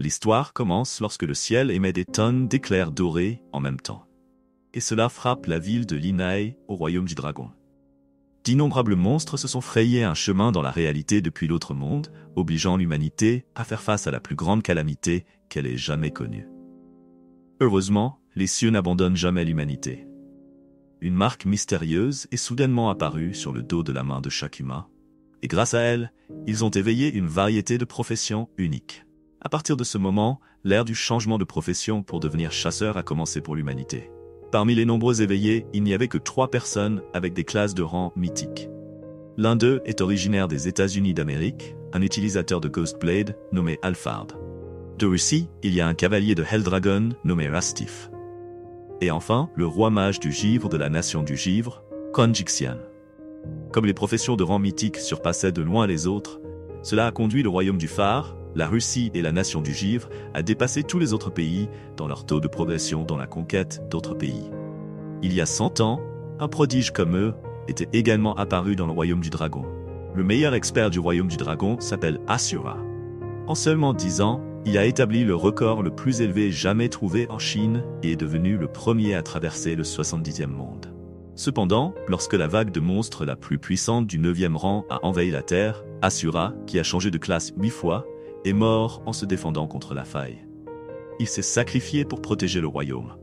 L'histoire commence lorsque le ciel émet des tonnes d'éclairs dorés en même temps. Et cela frappe la ville de Linae, au royaume du dragon. D'innombrables monstres se sont frayés un chemin dans la réalité depuis l'autre monde, obligeant l'humanité à faire face à la plus grande calamité qu'elle ait jamais connue. Heureusement, les cieux n'abandonnent jamais l'humanité. Une marque mystérieuse est soudainement apparue sur le dos de la main de chaque humain, et grâce à elle, ils ont éveillé une variété de professions uniques. À partir de ce moment, l'ère du changement de profession pour devenir chasseur a commencé pour l'humanité. Parmi les nombreux éveillés, il n'y avait que 3 personnes avec des classes de rang mythiques. L'un d'eux est originaire des États-Unis d'Amérique, un utilisateur de Ghostblade nommé Alphard. De Russie, il y a un cavalier de Helldragon nommé Rastif. Et enfin, le roi mage du givre de la nation du givre, Konjixian. Comme les professions de rang mythique surpassaient de loin les autres, cela a conduit le royaume du phare, la Russie et la nation du givre à dépasser tous les autres pays dans leur taux de progression dans la conquête d'autres pays. Il y a 100 ans, un prodige comme eux était également apparu dans le royaume du dragon. Le meilleur expert du royaume du dragon s'appelle Asura. En seulement 10 ans, il a établi le record le plus élevé jamais trouvé en Chine et est devenu le premier à traverser le 70e monde. Cependant, lorsque la vague de monstres la plus puissante du 9e rang a envahi la Terre, Asura, qui a changé de classe 8 fois, est mort en se défendant contre la faille. Il s'est sacrifié pour protéger le royaume.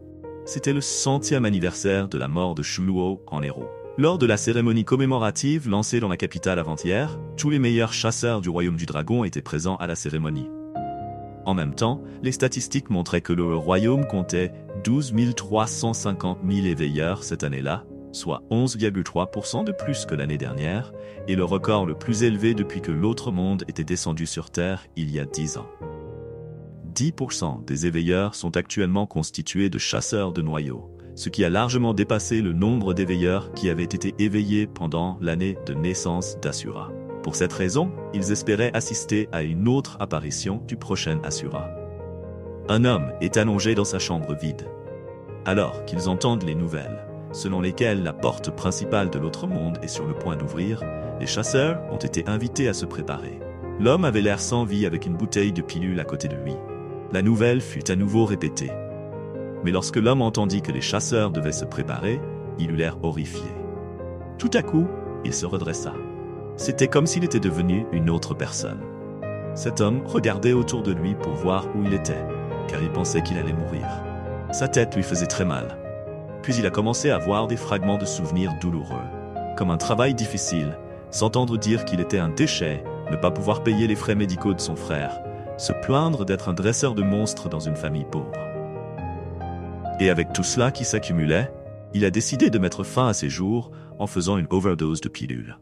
C'était le 100e anniversaire de la mort de Shuluo en héros. Lors de la cérémonie commémorative lancée dans la capitale avant-hier, tous les meilleurs chasseurs du royaume du dragon étaient présents à la cérémonie. En même temps, les statistiques montraient que le royaume comptait 12 350 000 éveilleurs cette année-là, soit 11,3% de plus que l'année dernière, et le record le plus élevé depuis que l'autre monde était descendu sur Terre il y a 10 ans. 10% des éveilleurs sont actuellement constitués de chasseurs de noyaux, ce qui a largement dépassé le nombre d'éveilleurs qui avaient été éveillés pendant l'année de naissance d'Asura. Pour cette raison, ils espéraient assister à une autre apparition du prochain Asura. Un homme est allongé dans sa chambre vide. Alors qu'ils entendent les nouvelles, selon lesquelles la porte principale de l'autre monde est sur le point d'ouvrir, les chasseurs ont été invités à se préparer. L'homme avait l'air sans vie avec une bouteille de pilule à côté de lui. La nouvelle fut à nouveau répétée. Mais lorsque l'homme entendit que les chasseurs devaient se préparer, il eut l'air horrifié. Tout à coup, il se redressa. C'était comme s'il était devenu une autre personne. Cet homme regardait autour de lui pour voir où il était, car il pensait qu'il allait mourir. Sa tête lui faisait très mal. Puis il a commencé à voir des fragments de souvenirs douloureux. Comme un travail difficile, s'entendre dire qu'il était un déchet, ne pas pouvoir payer les frais médicaux de son frère, se plaindre d'être un dresseur de monstres dans une famille pauvre. Et avec tout cela qui s'accumulait, il a décidé de mettre fin à ses jours en faisant une overdose de pilules.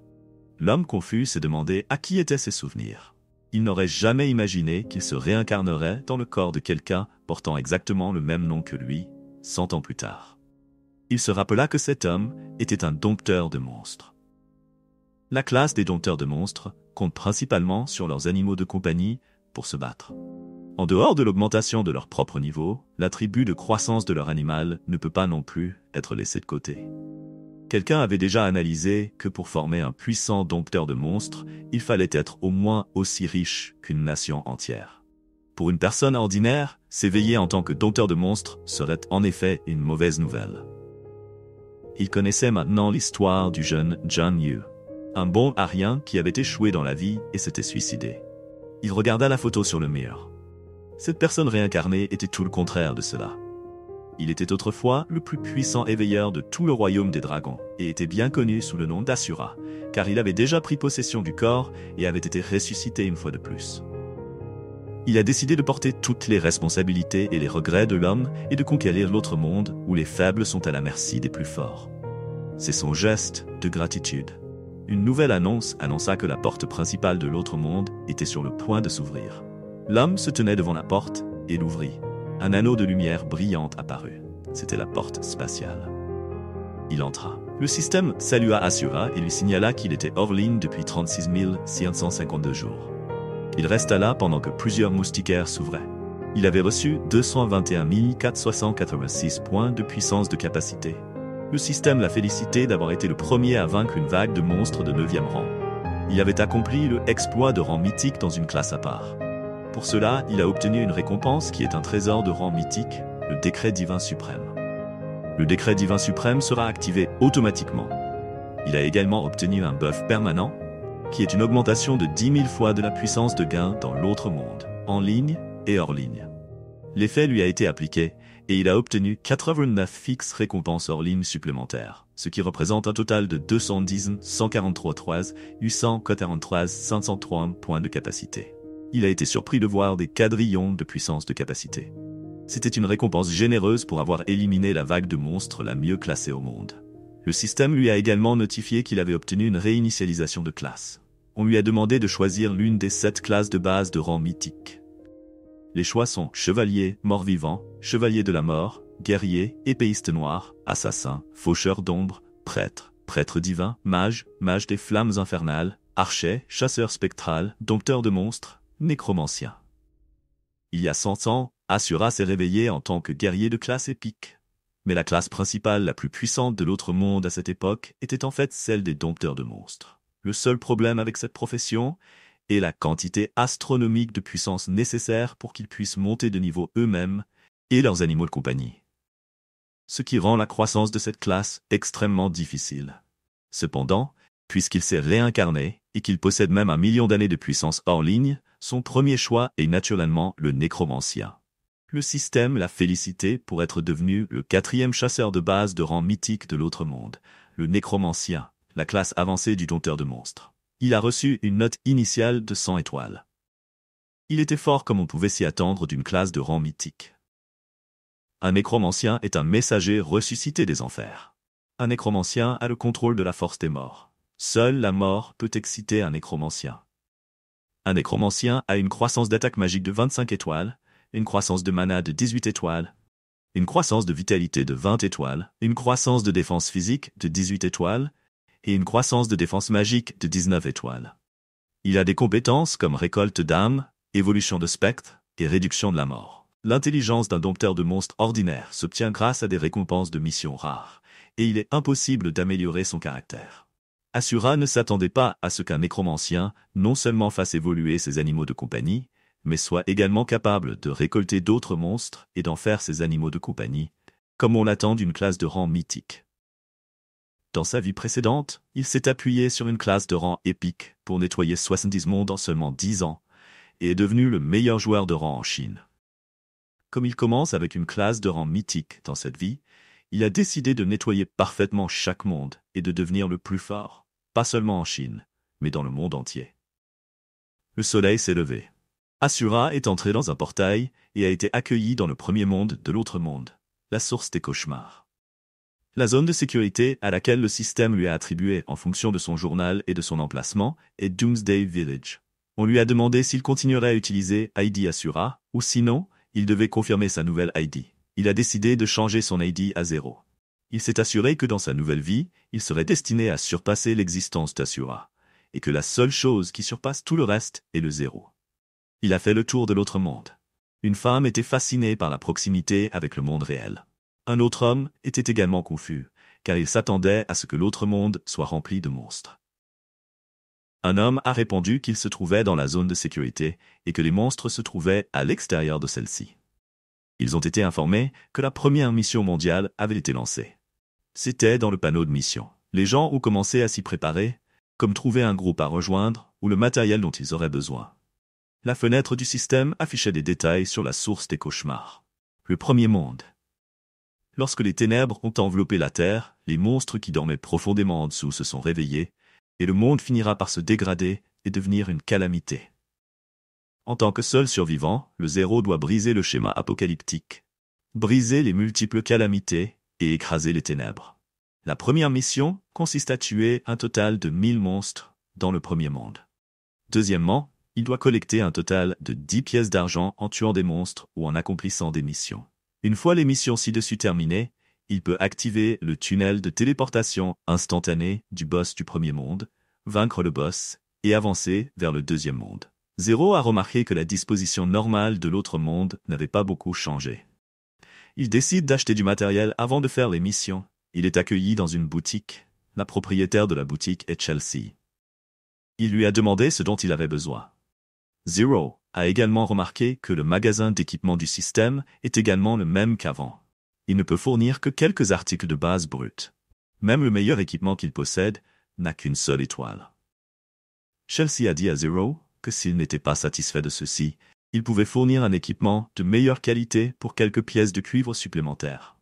L'homme confus s'est demandé à qui étaient ses souvenirs. Il n'aurait jamais imaginé qu'il se réincarnerait dans le corps de quelqu'un portant exactement le même nom que lui, 100 ans plus tard. Il se rappela que cet homme était un dompteur de monstres. La classe des dompteurs de monstres compte principalement sur leurs animaux de compagnie pour se battre. En dehors de l'augmentation de leur propre niveau, l'attribut de croissance de leur animal ne peut pas non plus être laissé de côté. Quelqu'un avait déjà analysé que pour former un puissant dompteur de monstres, il fallait être au moins aussi riche qu'une nation entière. Pour une personne ordinaire, s'éveiller en tant que dompteur de monstres serait en effet une mauvaise nouvelle. Il connaissait maintenant l'histoire du jeune John Yu, un bon arien qui avait échoué dans la vie et s'était suicidé. Il regarda la photo sur le mur. Cette personne réincarnée était tout le contraire de cela. Il était autrefois le plus puissant éveilleur de tout le royaume des dragons et était bien connu sous le nom d'Asura, car il avait déjà pris possession du corps et avait été ressuscité une fois de plus. Il a décidé de porter toutes les responsabilités et les regrets de l'homme et de conquérir l'autre monde où les faibles sont à la merci des plus forts. C'est son geste de gratitude. Une nouvelle annonce annonça que la porte principale de l'autre monde était sur le point de s'ouvrir. L'homme se tenait devant la porte et l'ouvrit. Un anneau de lumière brillante apparut. C'était la porte spatiale. Il entra. Le système salua Asura et lui signala qu'il était hors ligne depuis 36 652 jours. Il resta là pendant que plusieurs moustiquaires s'ouvraient. Il avait reçu 221 486 points de puissance de capacité. Le système l'a félicité d'avoir été le premier à vaincre une vague de monstres de 9e rang. Il avait accompli le exploit de rang mythique dans une classe à part. Pour cela, il a obtenu une récompense qui est un trésor de rang mythique, le décret divin suprême. Le décret divin suprême sera activé automatiquement. Il a également obtenu un buff permanent, qui est une augmentation de 10 000 fois de la puissance de gain dans l'autre monde, en ligne et hors ligne. L'effet lui a été appliqué, et il a obtenu 89 fixes récompenses hors ligne supplémentaires, ce qui représente un total de 210 143 843 503 points de capacité. Il a été surpris de voir des quadrillions de puissance de capacité. C'était une récompense généreuse pour avoir éliminé la vague de monstres la mieux classée au monde. Le système lui a également notifié qu'il avait obtenu une réinitialisation de classe. On lui a demandé de choisir l'une des 7 classes de base de rang mythique. Les choix sont chevalier, mort-vivant, chevalier de la mort, guerrier, épéiste noir, assassin, faucheur d'ombre, prêtre, prêtre divin, mage, mage des flammes infernales, archer, chasseur spectral, dompteur de monstres, nécromancien. Il y a 100 ans, Asura s'est réveillé en tant que guerrier de classe épique. Mais la classe principale la plus puissante de l'autre monde à cette époque était en fait celle des dompteurs de monstres. Le seul problème avec cette profession est la quantité astronomique de puissance nécessaire pour qu'ils puissent monter de niveau eux-mêmes et leurs animaux de compagnie. Ce qui rend la croissance de cette classe extrêmement difficile. Cependant, puisqu'il s'est réincarné et qu'il possède même 1 million d'années de puissance hors ligne, son premier choix est naturellement le nécromancien. Le système l'a félicité pour être devenu le 4e chasseur de base de rang mythique de l'autre monde, le nécromancien, la classe avancée du dompteur de monstres. Il a reçu une note initiale de 100 étoiles. Il était fort comme on pouvait s'y attendre d'une classe de rang mythique. Un nécromancien est un messager ressuscité des enfers. Un nécromancien a le contrôle de la force des morts. Seule la mort peut exciter un nécromancien. Un nécromancien a une croissance d'attaque magique de 25 étoiles, une croissance de mana de 18 étoiles, une croissance de vitalité de 20 étoiles, une croissance de défense physique de 18 étoiles, et une croissance de défense magique de 19 étoiles. Il a des compétences comme récolte d'âme, évolution de spectre et réduction de la mort. L'intelligence d'un dompteur de monstres ordinaire s'obtient grâce à des récompenses de missions rares, et il est impossible d'améliorer son caractère. Asura ne s'attendait pas à ce qu'un nécromancien non seulement fasse évoluer ses animaux de compagnie, mais soit également capable de récolter d'autres monstres et d'en faire ses animaux de compagnie, comme on l'attend d'une classe de rang mythique. Dans sa vie précédente, il s'est appuyé sur une classe de rang épique pour nettoyer 70 mondes en seulement 10 ans, et est devenu le meilleur joueur de rang en Chine. Comme il commence avec une classe de rang mythique dans cette vie, il a décidé de nettoyer parfaitement chaque monde et de devenir le plus fort, pas seulement en Chine, mais dans le monde entier. Le soleil s'est levé. Asura est entré dans un portail et a été accueilli dans le premier monde de l'autre monde, la source des cauchemars. La zone de sécurité à laquelle le système lui a attribué en fonction de son journal et de son emplacement est Doomsday Village. On lui a demandé s'il continuerait à utiliser ID Asura, ou sinon, il devait confirmer sa nouvelle ID. Il a décidé de changer son ID à 0. Il s'est assuré que dans sa nouvelle vie, il serait destiné à surpasser l'existence d'Asura, et que la seule chose qui surpasse tout le reste est le 0. Il a fait le tour de l'autre monde. Une femme était fascinée par la proximité avec le monde réel. Un autre homme était également confus, car il s'attendait à ce que l'autre monde soit rempli de monstres. Un homme a répondu qu'il se trouvait dans la zone de sécurité et que les monstres se trouvaient à l'extérieur de celle-ci. Ils ont été informés que la première mission mondiale avait été lancée. C'était dans le panneau de mission. Les gens ont commencé à s'y préparer, comme trouver un groupe à rejoindre ou le matériel dont ils auraient besoin. La fenêtre du système affichait des détails sur la source des cauchemars. Le premier monde. Lorsque les ténèbres ont enveloppé la Terre, les monstres qui dormaient profondément en dessous se sont réveillés, et le monde finira par se dégrader et devenir une calamité. En tant que seul survivant, le 0 doit briser le schéma apocalyptique, briser les multiples calamités et écraser les ténèbres. La première mission consiste à tuer un total de 1000 monstres dans le premier monde. Deuxièmement, il doit collecter un total de 10 pièces d'argent en tuant des monstres ou en accomplissant des missions. Une fois les missions ci-dessus terminées, il peut activer le tunnel de téléportation instantanée du boss du premier monde, vaincre le boss et avancer vers le deuxième monde. 0 a remarqué que la disposition normale de l'autre monde n'avait pas beaucoup changé. Il décide d'acheter du matériel avant de faire les missions. Il est accueilli dans une boutique. La propriétaire de la boutique est Chelsea. Il lui a demandé ce dont il avait besoin. 0 a également remarqué que le magasin d'équipement du système est également le même qu'avant. Il ne peut fournir que quelques articles de base bruts. Même le meilleur équipement qu'il possède n'a qu'une seule étoile. Chelsea a dit à Zero que s'il n'était pas satisfait de ceci, il pouvait fournir un équipement de meilleure qualité pour quelques pièces de cuivre supplémentaires.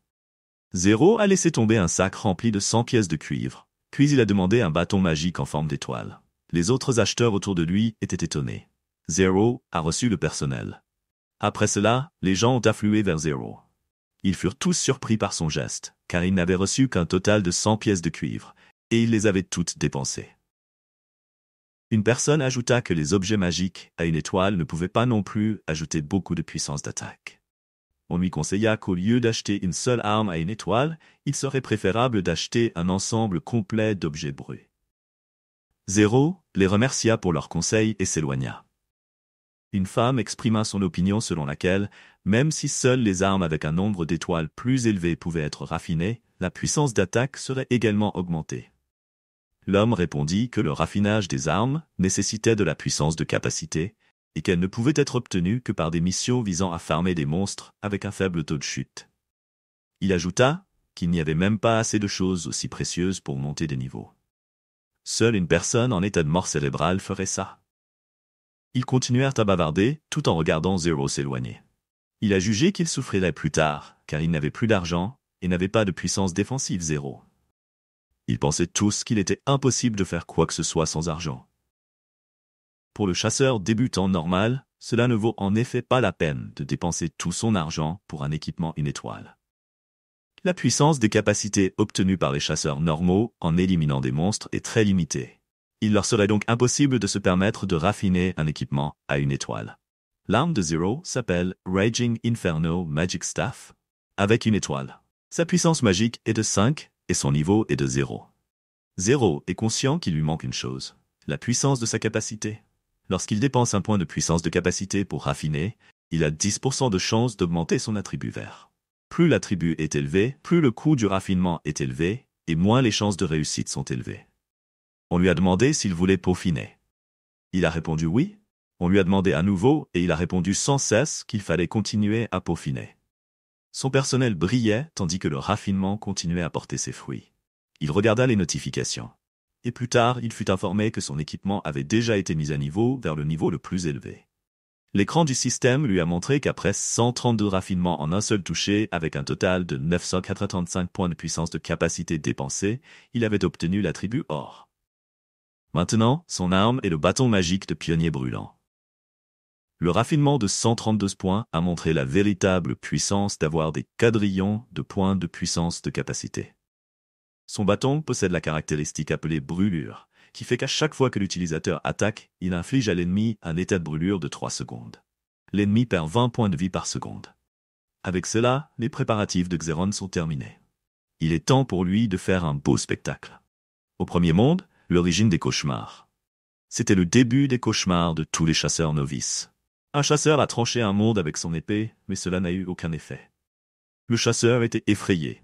Zero a laissé tomber un sac rempli de 100 pièces de cuivre, puis il a demandé un bâton magique en forme d'étoile. Les autres acheteurs autour de lui étaient étonnés. Zero a reçu le personnel. Après cela, les gens ont afflué vers Zero. Ils furent tous surpris par son geste, car il n'avait reçu qu'un total de 100 pièces de cuivre, et il les avait toutes dépensées. Une personne ajouta que les objets magiques à une étoile ne pouvaient pas non plus ajouter beaucoup de puissance d'attaque. On lui conseilla qu'au lieu d'acheter une seule arme à une étoile, il serait préférable d'acheter un ensemble complet d'objets bruts. Zero les remercia pour leurs conseils et s'éloigna. Une femme exprima son opinion selon laquelle, même si seules les armes avec un nombre d'étoiles plus élevé pouvaient être raffinées, la puissance d'attaque serait également augmentée. L'homme répondit que le raffinage des armes nécessitait de la puissance de capacité et qu'elle ne pouvait être obtenue que par des missions visant à farmer des monstres avec un faible taux de chute. Il ajouta qu'il n'y avait même pas assez de choses aussi précieuses pour monter des niveaux. Seule une personne en état de mort cérébrale ferait ça. Ils continuèrent à bavarder tout en regardant Zero s'éloigner. Il a jugé qu'il souffrirait plus tard, car il n'avait plus d'argent et n'avait pas de puissance défensive Zero. Ils pensaient tous qu'il était impossible de faire quoi que ce soit sans argent. Pour le chasseur débutant normal, cela ne vaut en effet pas la peine de dépenser tout son argent pour un équipement une étoile. La puissance des capacités obtenues par les chasseurs normaux en éliminant des monstres est très limitée. Il leur serait donc impossible de se permettre de raffiner un équipement à une étoile. L'arme de Zero s'appelle Raging Inferno Magic Staff, avec une étoile. Sa puissance magique est de 5 et son niveau est de 0. Zero est conscient qu'il lui manque une chose, la puissance de sa capacité. Lorsqu'il dépense un point de puissance de capacité pour raffiner, il a 10% de chance d'augmenter son attribut vert. Plus l'attribut est élevé, plus le coût du raffinement est élevé, et moins les chances de réussite sont élevées. On lui a demandé s'il voulait peaufiner. Il a répondu oui. On lui a demandé à nouveau et il a répondu sans cesse qu'il fallait continuer à peaufiner. Son personnel brillait tandis que le raffinement continuait à porter ses fruits. Il regarda les notifications. Et plus tard, il fut informé que son équipement avait déjà été mis à niveau vers le niveau le plus élevé. L'écran du système lui a montré qu'après 132 raffinements en un seul toucher, avec un total de 985 points de puissance de capacité dépensés, il avait obtenu l'attribut or. Maintenant, son arme est le bâton magique de pionnier brûlant. Le raffinement de 132 points a montré la véritable puissance d'avoir des quadrillons de points de puissance de capacité. Son bâton possède la caractéristique appelée brûlure, qui fait qu'à chaque fois que l'utilisateur attaque, il inflige à l'ennemi un état de brûlure de 3 secondes. L'ennemi perd 20 points de vie par seconde. Avec cela, les préparatifs de Xeron sont terminés. Il est temps pour lui de faire un beau spectacle. Au premier monde, l'origine des cauchemars. C'était le début des cauchemars de tous les chasseurs novices. Un chasseur a tranché un monde avec son épée, mais cela n'a eu aucun effet. Le chasseur était effrayé.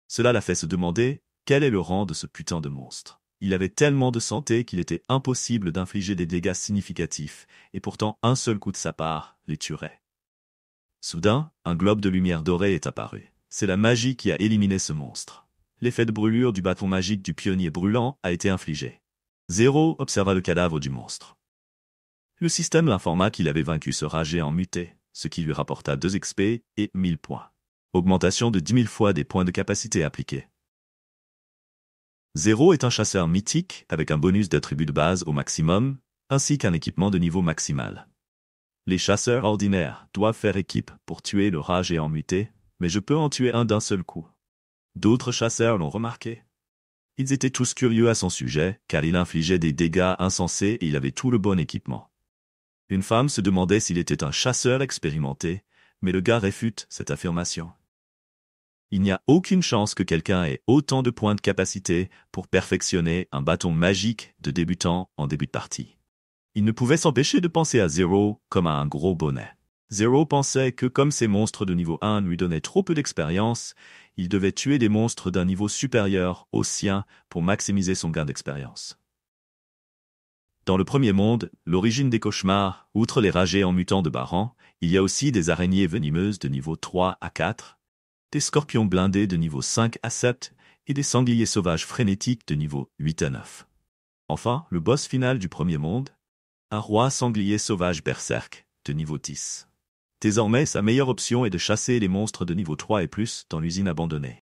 Cela l'a fait se demander quel est le rang de ce putain de monstre. Il avait tellement de santé qu'il était impossible d'infliger des dégâts significatifs, et pourtant un seul coup de sa part les tuerait. Soudain, un globe de lumière dorée est apparu. C'est la magie qui a éliminé ce monstre. L'effet de brûlure du bâton magique du pionnier brûlant a été infligé. Zero observa le cadavre du monstre. Le système l'informa qu'il avait vaincu ce rat géant muté, ce qui lui rapporta 2 XP et 1000 points. Augmentation de 10 000 fois des points de capacité appliqués. Zero est un chasseur mythique avec un bonus d'attribut de base au maximum, ainsi qu'un équipement de niveau maximal. Les chasseurs ordinaires doivent faire équipe pour tuer le rat géant muté, mais je peux en tuer un d'un seul coup. D'autres chasseurs l'ont remarqué. Ils étaient tous curieux à son sujet, car il infligeait des dégâts insensés et il avait tout le bon équipement. Une femme se demandait s'il était un chasseur expérimenté, mais le gars réfute cette affirmation. Il n'y a aucune chance que quelqu'un ait autant de points de capacité pour perfectionner un bâton magique de débutant en début de partie. Il ne pouvait s'empêcher de penser à Zero comme à un gros bonnet. Zero pensait que comme ces monstres de niveau 1 lui donnaient trop peu d'expérience, il devait tuer des monstres d'un niveau supérieur au sien pour maximiser son gain d'expérience. Dans le premier monde, l'origine des cauchemars, outre les rats géants mutants de Baran, il y a aussi des araignées venimeuses de niveau 3 à 4, des scorpions blindés de niveau 5 à 7, et des sangliers sauvages frénétiques de niveau 8 à 9. Enfin, le boss final du premier monde, un roi sanglier sauvage berserk, de niveau 10. Désormais, sa meilleure option est de chasser les monstres de niveau 3 et plus dans l'usine abandonnée.